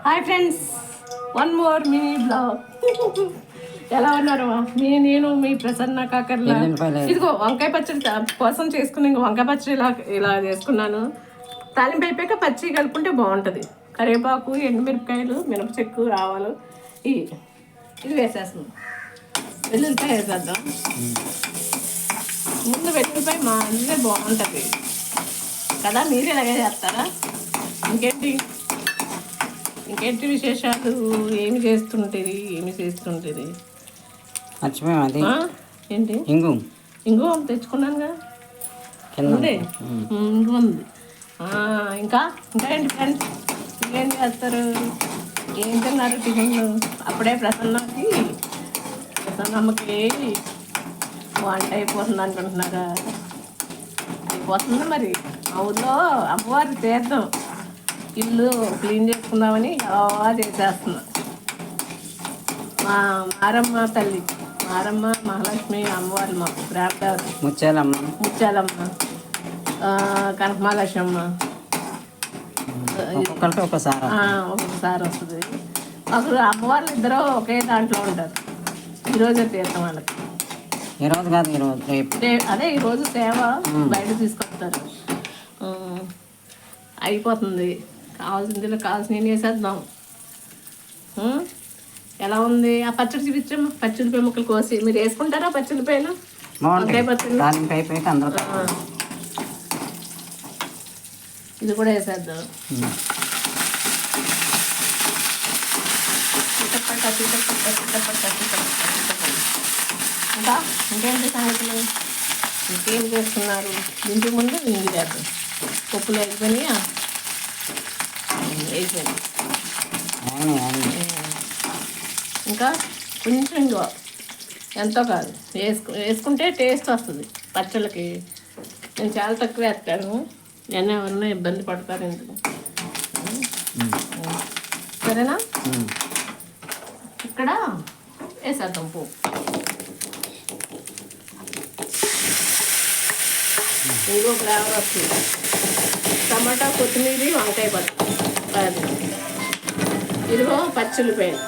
Hi friends, one more mini blog. ఎలా ఉన్నారు? నేను మీ ప్రసన్న కాకర్ల. ఇదిగో వంకాయ పచ్చడి కోసం చేసుకుని వంకాయ పచ్చడి ఇలా చేసుకున్నాను. తాలింపు అయిపోయాక పచ్చి కలుపుకుంటే బాగుంటుంది. కరివేపాకు, ఎండుమిరపకాయలు, మినపచెక్కు, ఆవాలు ఇది వేసేస్తున్నాం. వెల్లుల్లిపాయ వేసేద్దాం. ముందు వెల్లుల్లిపాయ మా అన్నీ బాగుంటుంది కదా. మీరు ఇలాగే చేస్తారా? ఇంకేంటి విశేషాలు? ఏమి చేస్తుంటుంది? మర్చిపోయాం. అది ఏంటి? ఇంగు తెచ్చుకున్నానుగా. ఉంది. ఇంగు ఉంది. ఇంకా ఏంటి ఫ్రెండ్స్? ఇంకేం చేస్తారు? ఏం తిన్నారు టిఫిన్లు? అప్పుడే ప్రసన్నమ్మకి వంట అయిపోతుంది అనుకుంటున్నారా? అయిపోతుంది మరి. మా ఊళ్ళో అమ్మవారి తీర్థం, ఇల్లు క్లీన్ చేసుకుందామని ఎలా చేసేస్తున్నా. మారమ్మ తల్లి, మారమ్మ మహాలక్ష్మి అమ్మవారు, మా ప్రార్థన ముత్యాలమ్మ, కనకమహాలక్ష్మమ్మ ఒక్కొక్కసారి వస్తుంది. అసలు అమ్మవార్లు ఇద్దరు ఒకే దాంట్లో ఉంటారు. ఈరోజే తీర్థం వాళ్ళకి. ఈరోజు కాదు, అదే ఈరోజు సేవ బయట తీసుకొస్తారు. అయిపోతుంది. కావాల్సిన వేసేద్దాం. ఎలా ఉంది ఆ పచ్చడి? చూపించమ్మా. పచ్చిమిరపకాయ ముక్కలు కోసి మీరు వేసుకుంటారా? పచ్చిమిరపకాయలు ఇది కూడా వేసేద్దాం. ఇంకా ఇంకేంటి సంగతులు? ఇంకేం చేస్తున్నారు? ఇంటి ముందు ఇంటి చేద్దాం. పప్పులు అయిపోయినాయా? అయిపోయింది. ఇంకా కొంచెం ఎంతో కాదు వేసుకుంటే టేస్ట్ వస్తుంది పచ్చళ్ళకి. నేను చాలా తక్కువ వేస్తాను. నేను ఎవరన్నా ఇబ్బంది పడతారు ఎందుకు. సరేనా? ఇక్కడ వేసేద్దాం పోపు. ఇంకో ఫ్లేవర్ వస్తుంది. టమాటా, కొత్తిమీర, వంకాయ పచ్చడి. ఇదిగో పచ్చిమిరపకాయలు.